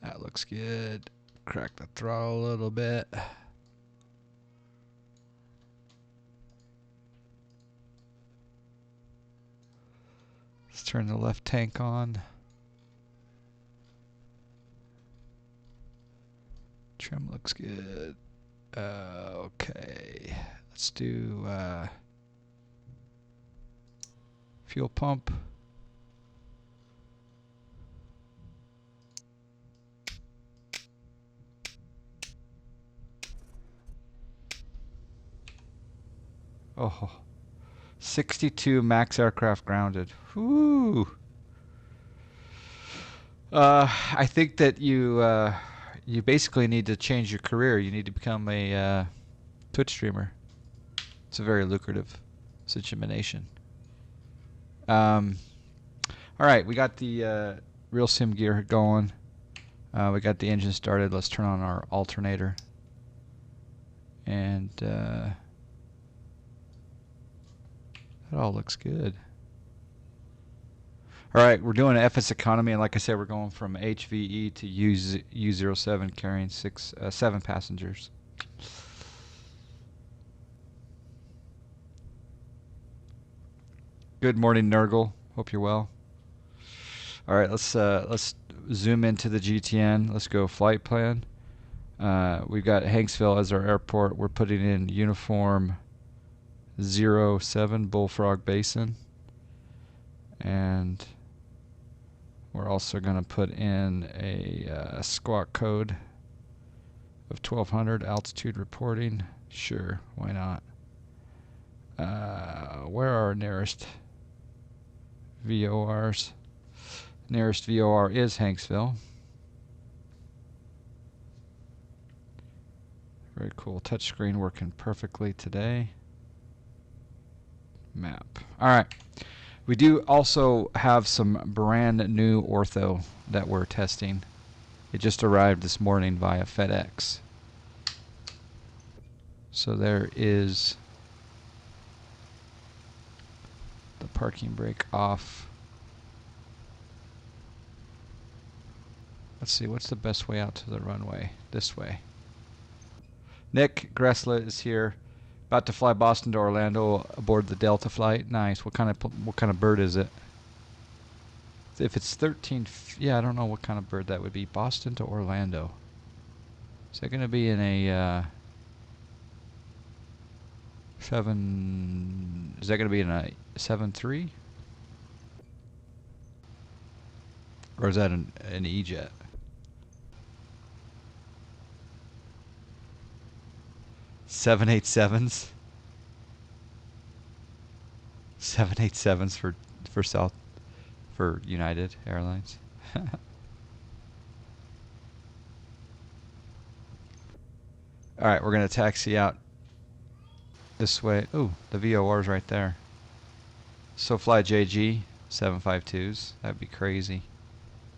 That looks good. Crack the throttle a little bit. Let's turn the left tank on. Trim looks good. Okay. Let's do fuel pump. Oh, 62 max aircraft grounded. Whoo! I think that you basically need to change your career. You need to become a Twitch streamer. It's a very lucrative situation. All right, we got the real sim gear going. We got the engine started. Let's turn on our alternator. And that all looks good. All right, we're doing FSEconomy, and like I said, we're going from HVE to U07, carrying 7 passengers. Good morning, Nurgle. Hope you're well. All right, let's zoom into the GTN. Let's go flight plan. We've got Hanksville as our airport. We're putting in uniform 07 Bullfrog Basin, and we're also going to put in a squawk code of 1200 altitude reporting. Sure, why not? Where are our nearest VORs? Nearest VOR is Hanksville. Very cool. Touchscreen working perfectly today. Map. All right. We do also have some brand new ortho that we're testing. It just arrived this morning via FedEx. So there is the parking brake off. Let's see, what's the best way out to the runway? This way. Nick Gressler is here, about to fly Boston to Orlando aboard the Delta flight. Nice. What kind of bird is it? If it's 13, yeah, I don't know what kind of bird that would be. Boston to Orlando. Is that going to be in a 7? Is that going to be in a 7-3? Or is that an E-jet? Seven 787s. 787s for United Airlines. All right, we're gonna taxi out this way. Ooh, the VOR's right there. So fly JG 752s. That'd be crazy.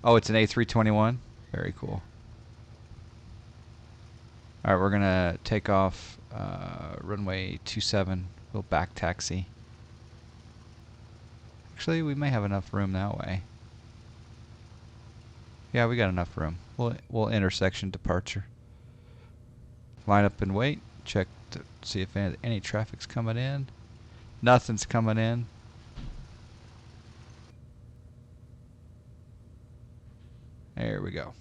Oh, it's an A321. Very cool. All right, we're gonna take off runway 27. We'll back taxi. Actually, we may have enough room that way. Yeah, we got enough room. We'll intersection departure. Line up and wait. Check to see if any traffic's coming in. Nothing's coming in. There we go.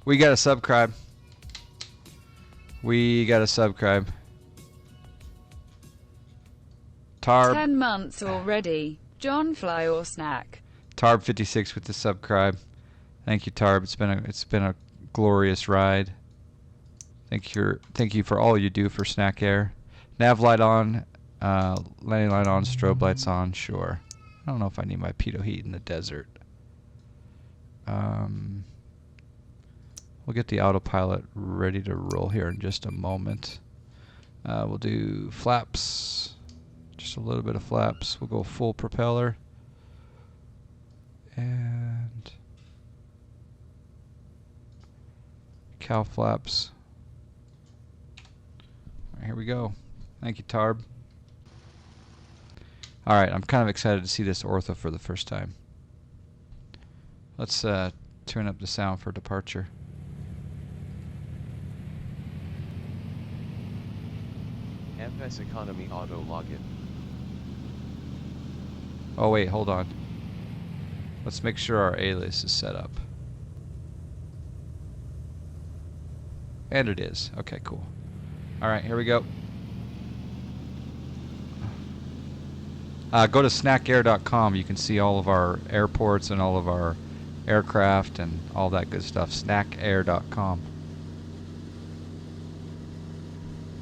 We got a subscribe. We got a subscribe. Tarb. 10 months already. John Fly or Snak. Tarb 56 with the subscribe. Thank you, Tarb. It's been a glorious ride. Thank you for all you do for Snak Air. Nav light on, landing light on, strobe lights on. Sure. I don't know if I need my pitot heat in the desert. We'll get the autopilot ready to roll here in just a moment. We'll do flaps, just a little bit of flaps. We'll go full propeller. And cow flaps. All right, here we go. Thank you, Tarb. Alright, I'm kind of excited to see this ortho for the first time. Let's turn up the sound for departure. FSEconomy auto login. Oh wait, hold on. Let's make sure our alias is set up. And it is. Okay, cool. Alright, here we go. Go to snakair.com. You can see all of our airports and all of our aircraft and all that good stuff. Snakair.com.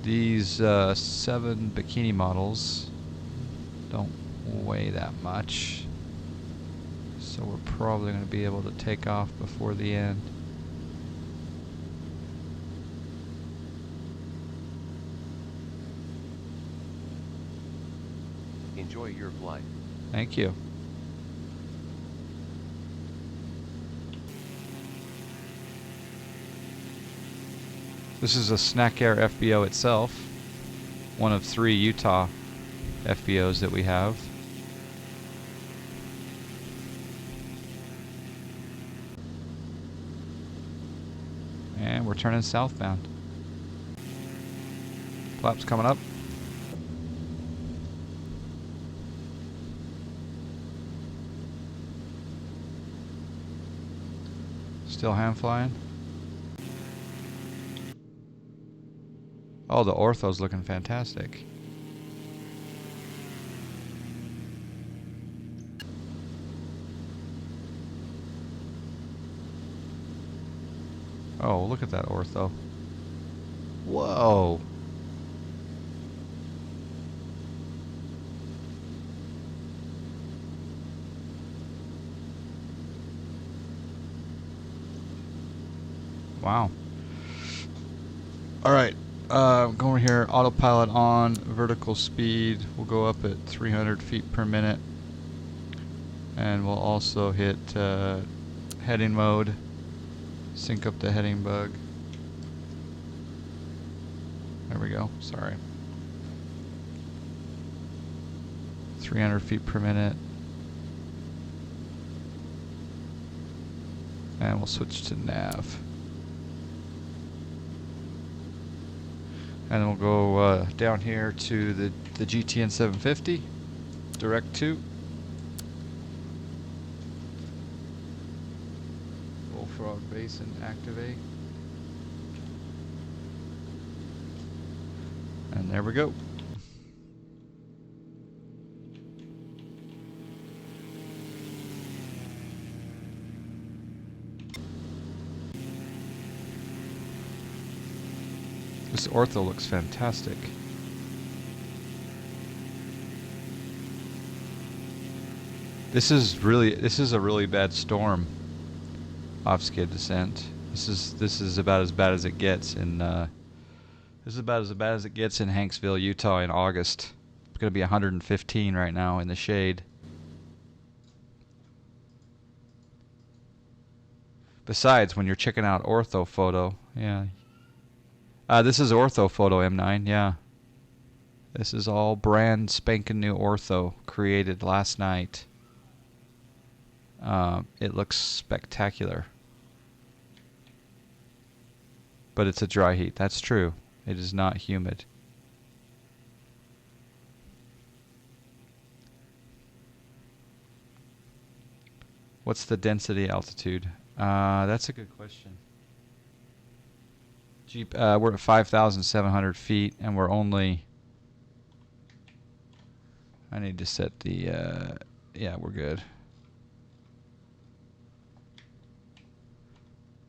These 7 bikini models don't weigh that much, so we're probably going to be able to take off before the end. Enjoy your flight. Thank you. This is a Snak Air FBO itself, one of 3 Utah FBOs that we have. And we're turning southbound. Flaps coming up. Still hand flying. Oh, the ortho's looking fantastic. Oh, look at that ortho. Whoa. Wow. All right. Going here, autopilot on, vertical speed. We'll go up at 300 feet per minute. And we'll also hit heading mode. Sync up the heading bug. There we go. Sorry. 300 feet per minute. And we'll switch to nav. And then we'll go down here to the GTN 750, direct to. Bullfrog Basin activate. And there we go. This ortho looks fantastic. This is a really bad storm. Off skid descent. This is about as bad as it gets in Hanksville, Utah in August. It's gonna be 115 right now in the shade. Besides, when you're checking out ortho photo, yeah. This is ortho photo M9, yeah. This is all brand spanking new ortho created last night. It looks spectacular. But it's a dry heat, that's true. It is not humid. What's the altitude? That's a good question. We're at 5,700 feet, and we're only... I need to set the... yeah, we're good.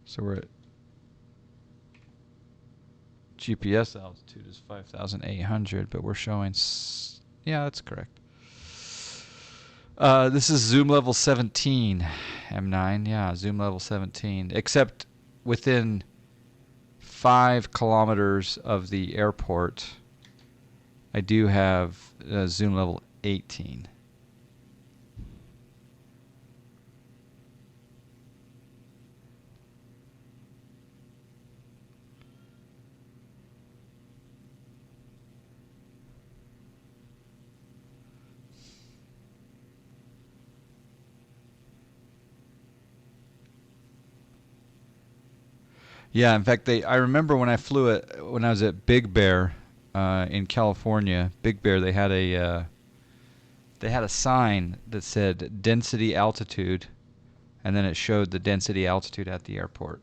So we're at... GPS altitude is 5,800, but we're showing... yeah, that's correct. This is zoom level 17, M9. Yeah, zoom level 17. Except within 5 kilometers of the airport, I do have zoom level 18. Yeah, in fact, I remember when I flew it when I was at Big Bear in California. Big Bear, they had a sign that said density altitude, and then it showed the density altitude at the airport.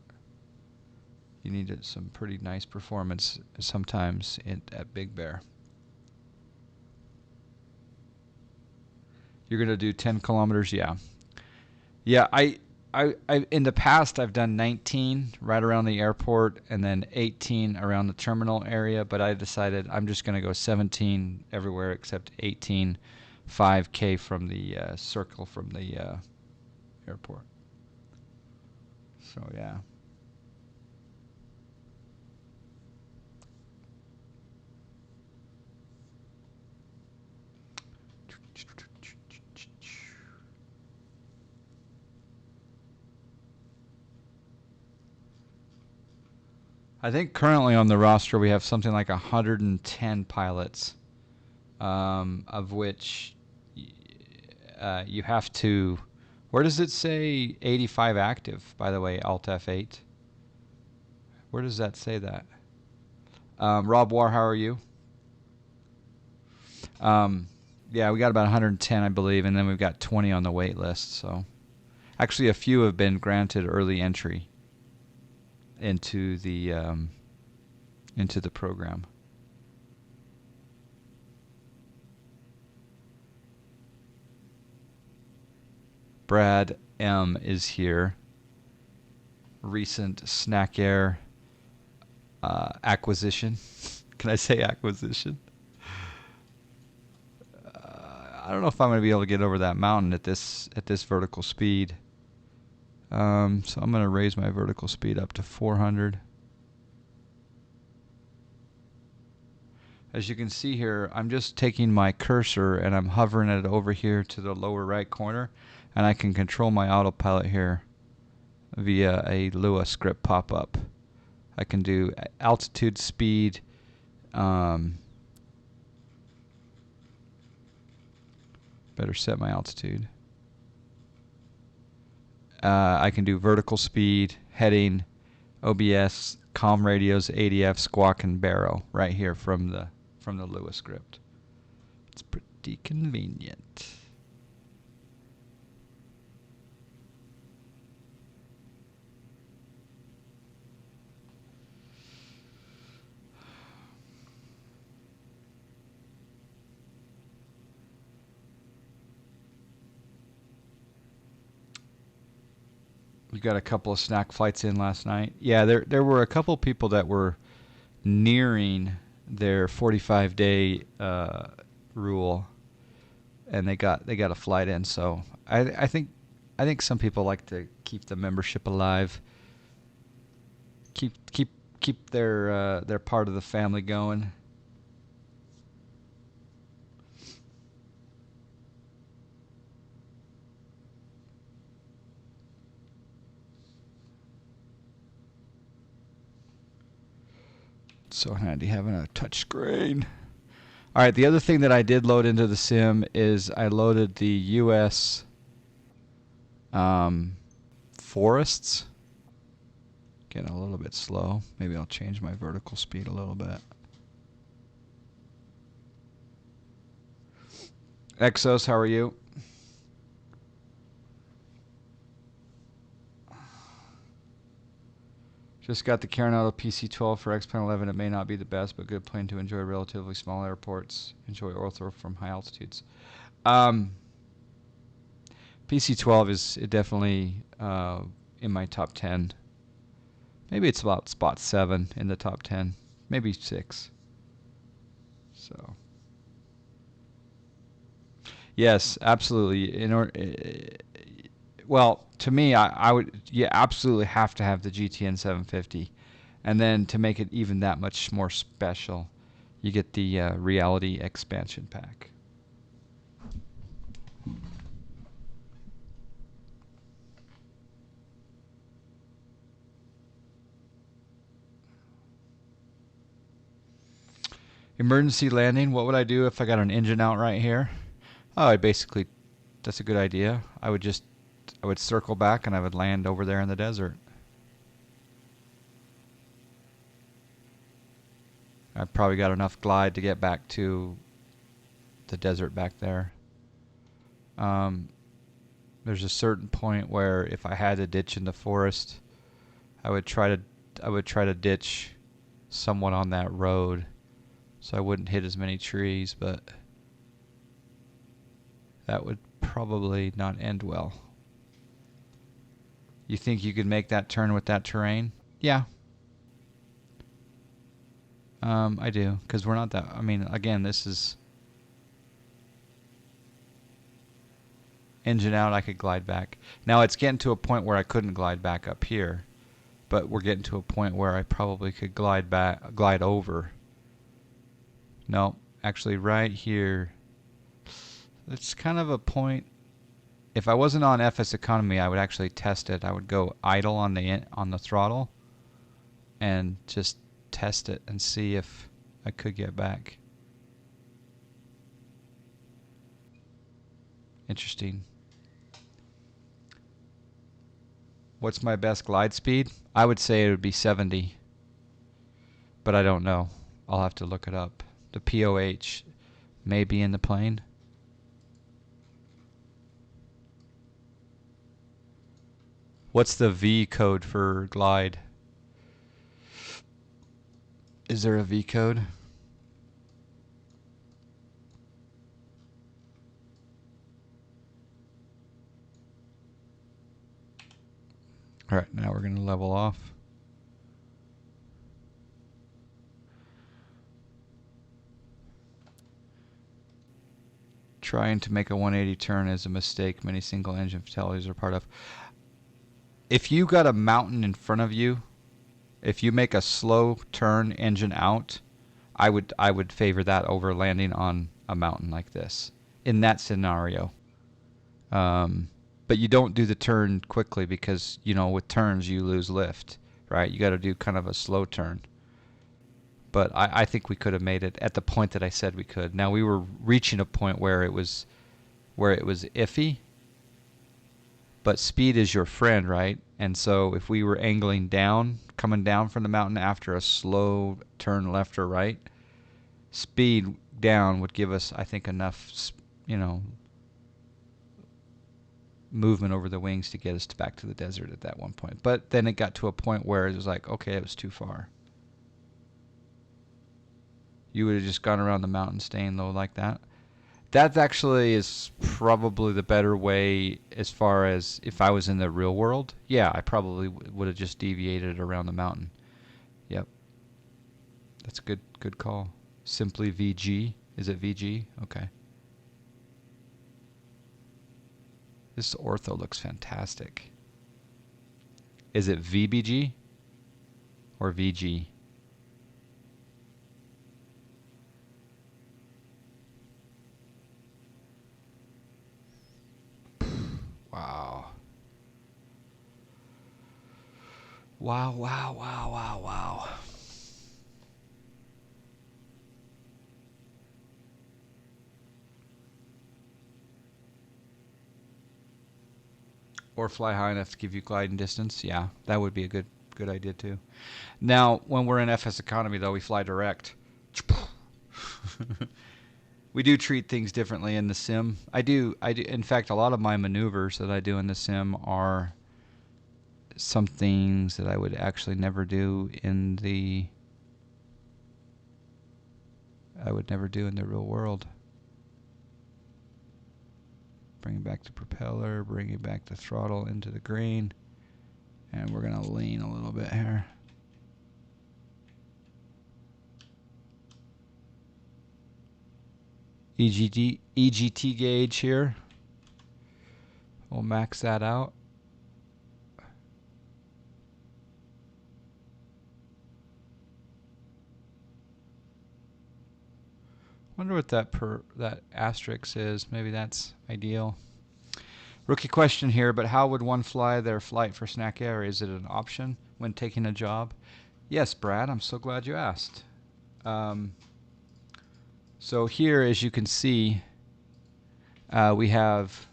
You needed some pretty nice performance sometimes at Big Bear. You're gonna do 10 kilometers, yeah. Yeah, I in the past I've done 19 right around the airport and then 18 around the terminal area, but I decided I'm just gonna go 17 everywhere except 18, 5K from the circle from the airport. So yeah. I think currently on the roster we have something like 110 pilots, of which you have to. Where does it say 85 active? By the way, Alt F8. Where does that say that? Rob War, how are you? Yeah, we got about 110, I believe, and then we've got 20 on the wait list. So, actually, a few have been granted early entry into the program. Brad M is here. Recent Snak Air acquisition. Can I say acquisition? I don't know if I'm going to be able to get over that mountain at this vertical speed. So I'm going to raise my vertical speed up to 400. As you can see here, I'm just taking my cursor and I'm hovering it over here to the lower right corner, and I can control my autopilot here via a Lua script pop-up. I can do altitude, speed, better set my altitude. I can do vertical speed, heading, OBS, comm radios, ADF, squawk, and baro right here from the Lua script. It's pretty convenient. We got a couple of Snak flights in last night. Yeah, there were a couple people that were nearing their 45-day rule, and they got a flight in. So I think some people like to keep the membership alive, keep their part of the family going. So handy having a touch screen. All right, the other thing that I did load into the sim is I loaded the U.S. Forests. Getting a little bit slow. Maybe I'll change my vertical speed a little bit. Exos, how are you? Just got the Carinado PC-12 for X-Plane 11. It may not be the best, but good plane to enjoy relatively small airports. Enjoy ortho from high altitudes. PC-12 is definitely in my top 10. Maybe it's about spot 7 in the top 10. Maybe 6. So. Yes, absolutely. Well, to me, I would absolutely have to have the GTN 750, and then to make it even that much more special, you get the Reality expansion pack. Emergency landing. What would I do if I got an engine out right here? Oh, that's a good idea. I would circle back and I would land over there in the desert. I probably got enough glide to get back to the desert back there. There's a certain point where if I had to ditch in the forest, I would try to ditch somewhat on that road, so I wouldn't hit as many trees, but that would probably not end well. You think you could make that turn with that terrain? Yeah. I do, because we're not that, I mean, again, this is engine out, I could glide back. Now it's getting to a point where I couldn't glide back up here, but we're getting to a point where I probably could glide over. No, actually right here, it's kind of a point. If I wasn't on FSEconomy, I would actually test it. I would go idle on the throttle and just test it and see if I could get back. Interesting. What's my best glide speed? I would say it would be 70, but I don't know. I'll have to look it up. The POH may be in the plane. What's the V code for glide? Is there a V code? All right, now we're going to level off. Trying to make a 180 turn is a mistake many single engine fatalities are part of. If you got a mountain in front of you, if you make a slow turn engine out, I would favor that over landing on a mountain like this in that scenario. But you don't do the turn quickly because, you know, with turns you lose lift, right? You got to do kind of a slow turn. But I think we could have made it at the point that I said we could. Now we were reaching a point where it was iffy. But speed is your friend, right? And so if we were angling down, coming down from the mountain after a slow turn left or right, speed down would give us, I think, enough, you know, movement over the wings to get us back to the desert at that one point. But then it got to a point where it was like, okay, it was too far. You would have just gone around the mountain staying low like that. That actually is probably the better way as far as if I was in the real world. Yeah, I probably would have just deviated around the mountain. Yep. That's a good call. Simply VG. Is it VG? Okay. This ortho looks fantastic. Is it VBG or VG? Wow. Wow, wow, wow, wow, wow. Or fly high enough to give you gliding distance. Yeah, that would be a good idea too. Now, when we're in FSEconomy though, we fly direct. We do treat things differently in the sim. I do. In fact, a lot of my maneuvers that I do in the sim are some things that I would actually never do in the real world. Bringing back the propeller, bringing back the throttle into the green, and we're going to lean a little bit here. EGT gauge here. We'll max that out. Wonder what that asterisk is. Maybe that's ideal. Rookie question here, but how would one fly their flight for Snak Air? Is it an option when taking a job? Yes, Brad, I'm so glad you asked. So here, as you can see, we have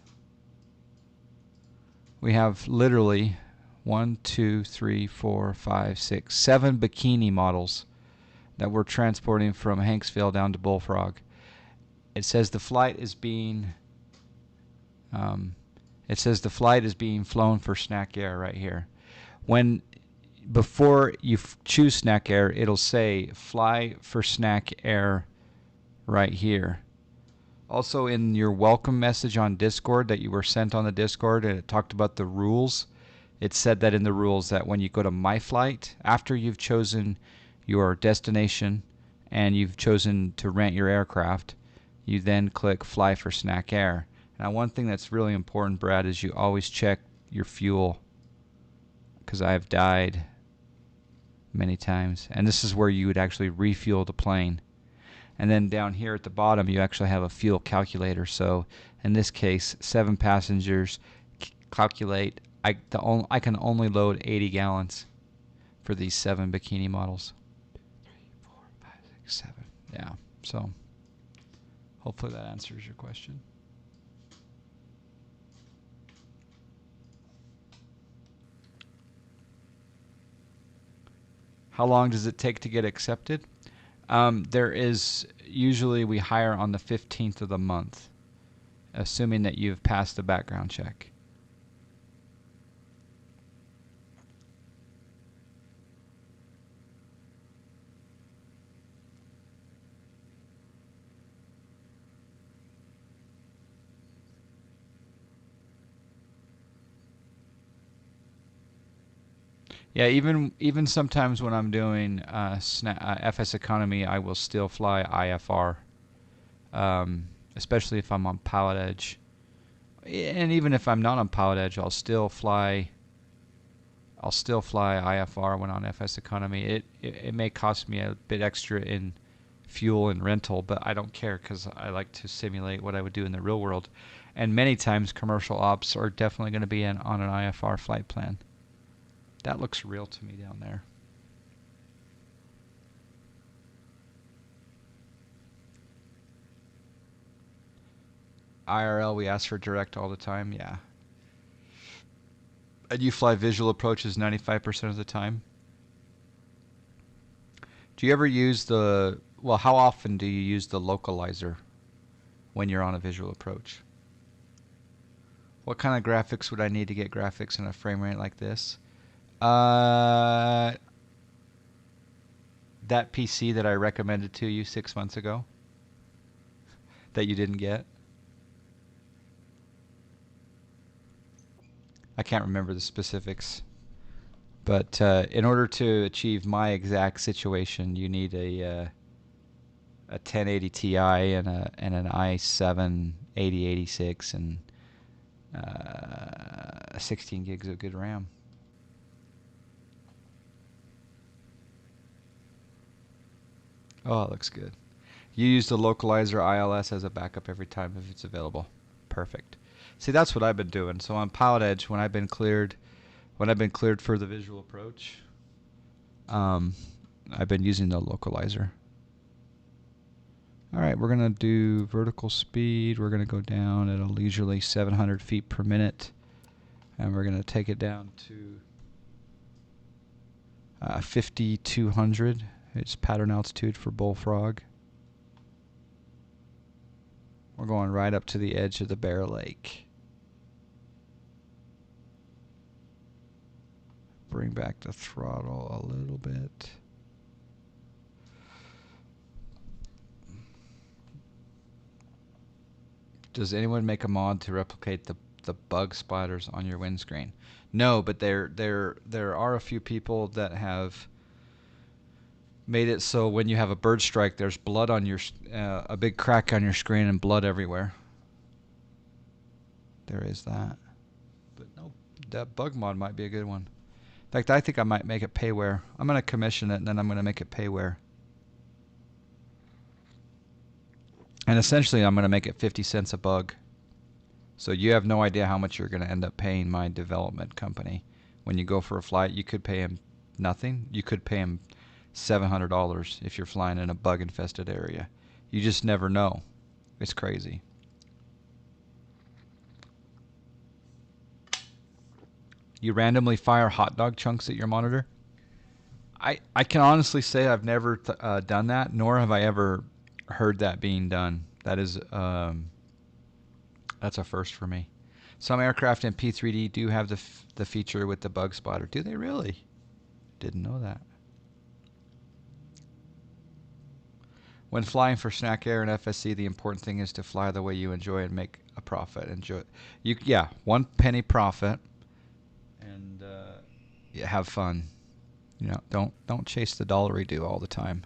literally 1, 2, 3, 4, 5, 6, 7 bikini models that we're transporting from Hanksville down to Bullfrog. It says the flight is being flown for Snak Air right here. Before you choose Snak Air, it'll say fly for Snak Air right here. Also, in your welcome message on Discord that you were sent on the Discord, and it talked about the rules, it said that in the rules that when you go to My Flight, after you've chosen your destination and you've chosen to rent your aircraft, you then click Fly for Snak Air. Now, one thing that's really important, Brad, is you always check your fuel, because I've died many times. And this is where you would actually refuel the plane. And then down here at the bottom, you actually have a fuel calculator. So in this case, 7 passengers, calculate. I can only load 80 gallons for these 7 bikini models. 3, 4, 5, 6, 7. Yeah. So hopefully that answers your question. How long does it take to get accepted? There is usually we hire on the 15th of the month, assuming that you've passed the background check. Yeah, even sometimes when I'm doing FSEconomy, I will still fly IFR, especially if I'm on Pilot Edge. And even if I'm not on Pilot Edge, I'll still fly IFR when on FSEconomy. It may cost me a bit extra in fuel and rental, but I don't care because I like to simulate what I would do in the real world. And many times commercial ops are definitely going to be on an IFR flight plan. That looks real to me down there. IRL, we ask for direct all the time. Yeah. And you fly visual approaches 95% of the time. Do you ever use how often do you use the localizer when you're on a visual approach? What kind of graphics would I need to get graphics in a frame rate like this? That PC that I recommended to you 6 months ago that you didn't get. I can't remember the specifics, but in order to achieve my exact situation, you need a 1080 Ti and an i7 8086 and 16 gigs of good RAM. Oh, it looks good. You use the localizer ILS as a backup every time if it's available. Perfect. See, that's what I've been doing. So on Pilot Edge, when I've been cleared for the visual approach, I've been using the localizer. All right, we're gonna do vertical speed. We're gonna go down at a leisurely 700 feet per minute, and we're gonna take it down to 5,200. It's pattern altitude for Bullfrog. We're going right up to the edge of the Bear Lake. Bring back the throttle a little bit. Does anyone make a mod to replicate the bug splatters on your windscreen? No, but there are a few people that have made it so when you have a bird strike, there's blood on your a big crack on your screen and blood everywhere. There is that. But no, that bug mod might be a good one. In fact, I think I might make it payware. I'm going to commission it, and then I'm going to make it payware. And essentially, I'm going to make it 50 cents a bug. So you have no idea how much you're going to end up paying my development company. When you go for a flight, you could pay him nothing. You could pay him $700 if you're flying in a bug-infested area. You just never know. It's crazy. You randomly fire hot dog chunks at your monitor? I can honestly say I've never done that, nor have I ever heard that being done. That's a first for me. Some aircraft in P3D do have the feature with the bug spotter. Do they really? Didn't know that. When flying for Snak Air and FSC, the important thing is to fly the way you enjoy and make a profit. Enjoy you, yeah, 1 penny profit, and yeah, have fun. You know, don't chase the dollary-do all the time.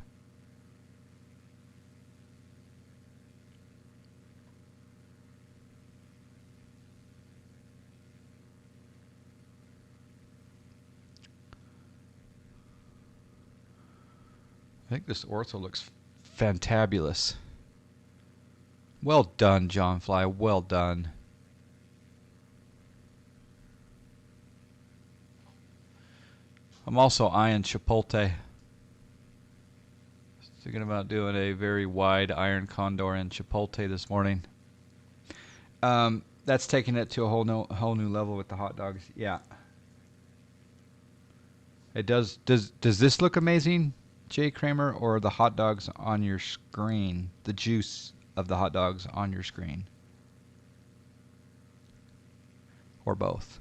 I think this ortho looks fantabulous. Well done, John Fly. Well done. I'm also eyeing Chipotle. Thinking about doing a very wide iron condor in Chipotle this morning. That's taking it to a whole new level with the hot dogs. Yeah. It does. Does this look amazing, Jay Kramer, or the hot dogs on your screen? The juice of the hot dogs on your screen, or both?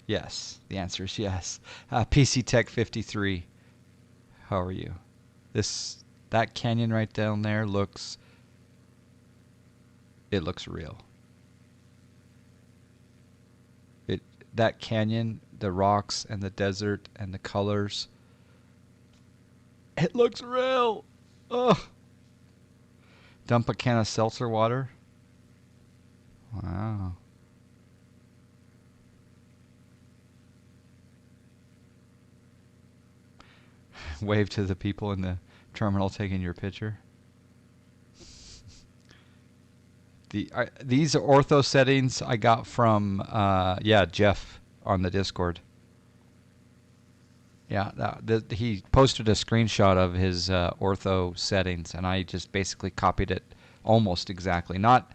Yes. The answer is yes. PC Tech 53. How are you? That canyon right down there looks. It looks real. That canyon, the rocks and the desert and the colors. It looks real. Ugh. Dump a can of seltzer water. Wow. Wave to the people in the terminal taking your picture. These ortho settings I got from Jeff on the Discord. Yeah, he posted a screenshot of his ortho settings, and I just basically copied it almost exactly. Not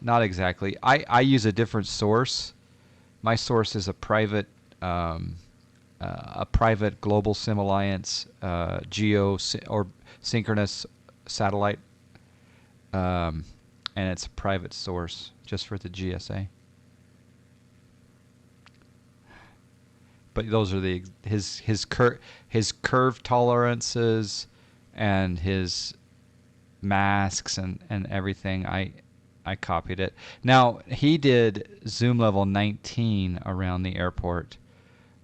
exactly. I use a different source. My source is a private Global Sim Alliance geo or synchronous satellite. And it's a private source just for the GSA. But those are his curve tolerances and his masks and everything. I copied it. Now he did zoom level 19 around the airport,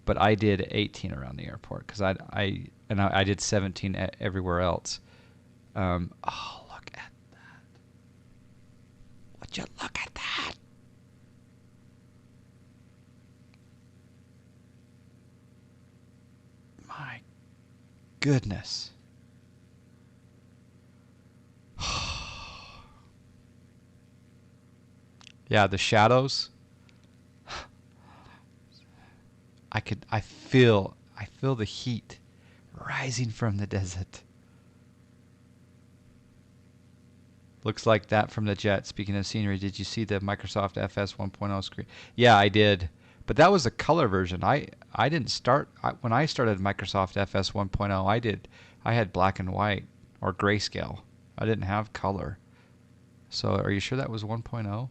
but I did 18 around the airport because I did 17 everywhere else. Oh, look at that! Would you look at that? My goodness. Yeah, the shadows. I feel the heat rising from the desert. Looks like that from the jet. Speaking of scenery, did you see the Microsoft FS 1.0 screen? Yeah, I did. But that was a color version. I didn't start when I started Microsoft FS 1.0. I had black and white or grayscale. I didn't have color. So, are you sure that was 1.0?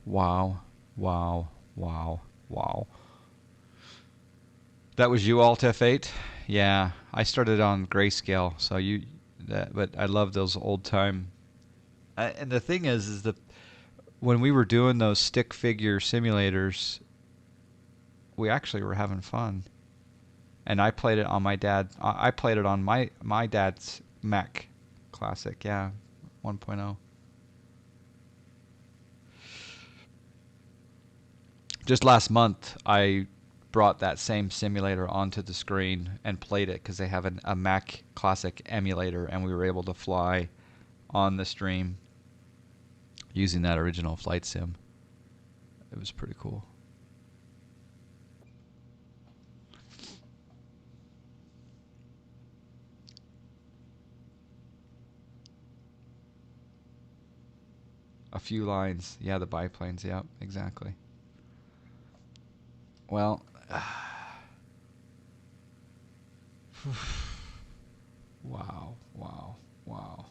Wow. Wow. Wow. Wow. That was you, Alt F8? Yeah, I started on grayscale, so but I love those old time. And the thing is that when we were doing those stick figure simulators, we actually were having fun. And I played it on I played it on my dad's Mac Classic, yeah, 1.0. Just last month, I brought that same simulator onto the screen and played it because they have a Mac Classic emulator, and we were able to fly on the stream using that original flight sim. It was pretty cool. A few lines. Yeah, the biplanes. Yep, exactly. Well, wow, wow, wow.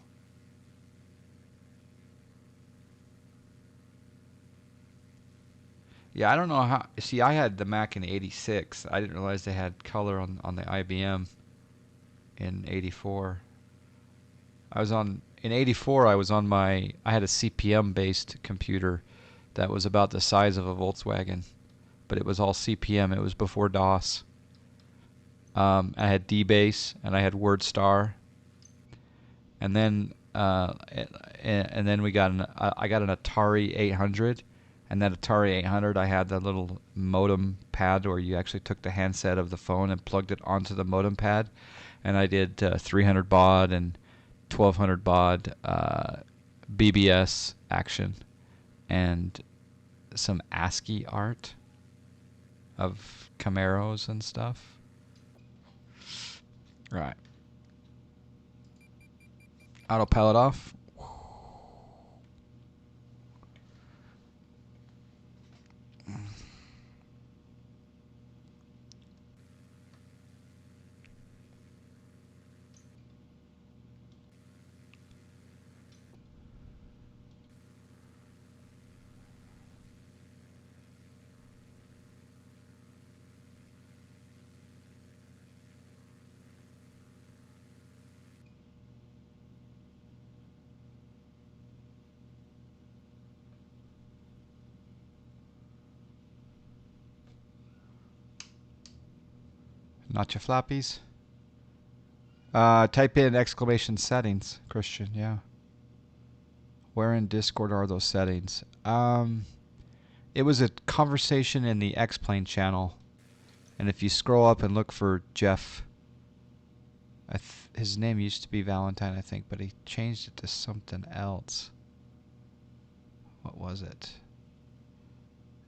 Yeah, I don't know how. See, I had the Mac in '86. I didn't realize they had color on the IBM in '84. I was on in '84. I had a CPM based computer that was about the size of a Volkswagen, but it was all CPM. It was before DOS. I had DBase and I had WordStar, and then I got an Atari 800, and that Atari 800 I had the little modem pad where you actually took the handset of the phone and plugged it onto the modem pad, and I did 300 baud and 1200 baud BBS action and some ASCII art of Camaros and stuff. Right. Autopilot off. Not your floppies. Type in exclamation settings, Christian. Yeah. Where in Discord are those settings? It was a conversation in the X-Plane channel, and if you scroll up and look for Jeff, his name used to be Valentine, I think, but he changed it to something else. What was it?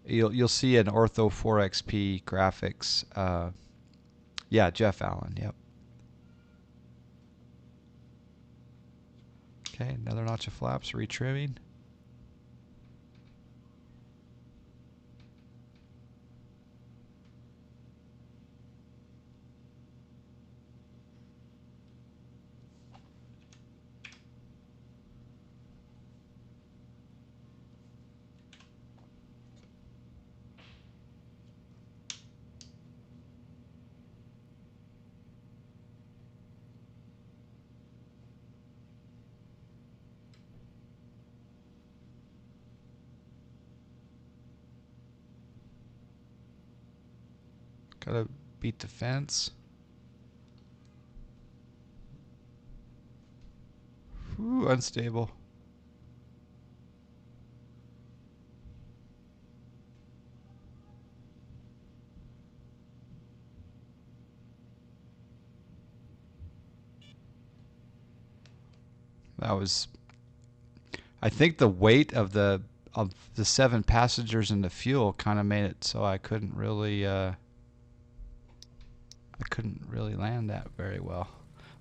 You'll see an Ortho 4XP graphics. Yeah, Jeff Allen. Yep. Okay, another notch of flaps, retrimming. Gotta beat the fence. Ooh, unstable. That was. I think the weight of the 7 passengers and the fuel kind of made it so I couldn't really land that very well.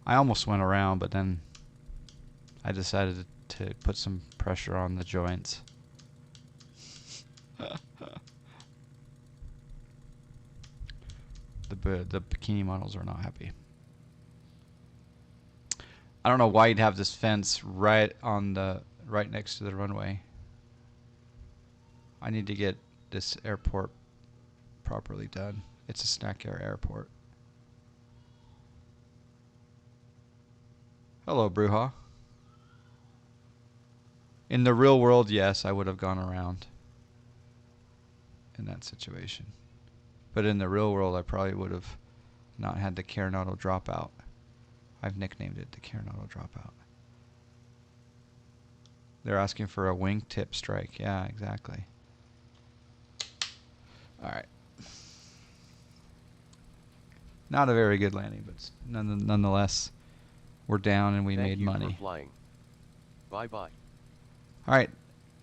I almost went around, but then I decided to put some pressure on the joints. The bikini models are not happy. I don't know why you'd have this fence right next to the runway. I need to get this airport properly done. It's a Snak airport. Hello, Bruja. In the real world, yes, I would have gone around in that situation. But in the real world, I probably would have not had the Carenado dropout. I've nicknamed it the Carenado dropout. They're asking for a wingtip strike. Yeah, exactly. All right. Not a very good landing, but nonetheless, we're down and we made money. Thank you for flying. Bye-bye. All right.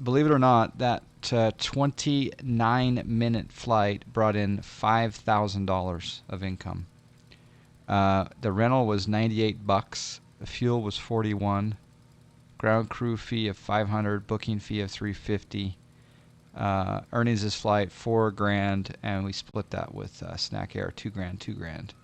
Believe it or not, that 29-minute flight brought in $5,000 of income. The rental was $98. The fuel was $41. ground crew fee of $500, booking fee of $350. Earnings this flight $4 grand, and we split that with Snak Air $2 grand, $2 grand.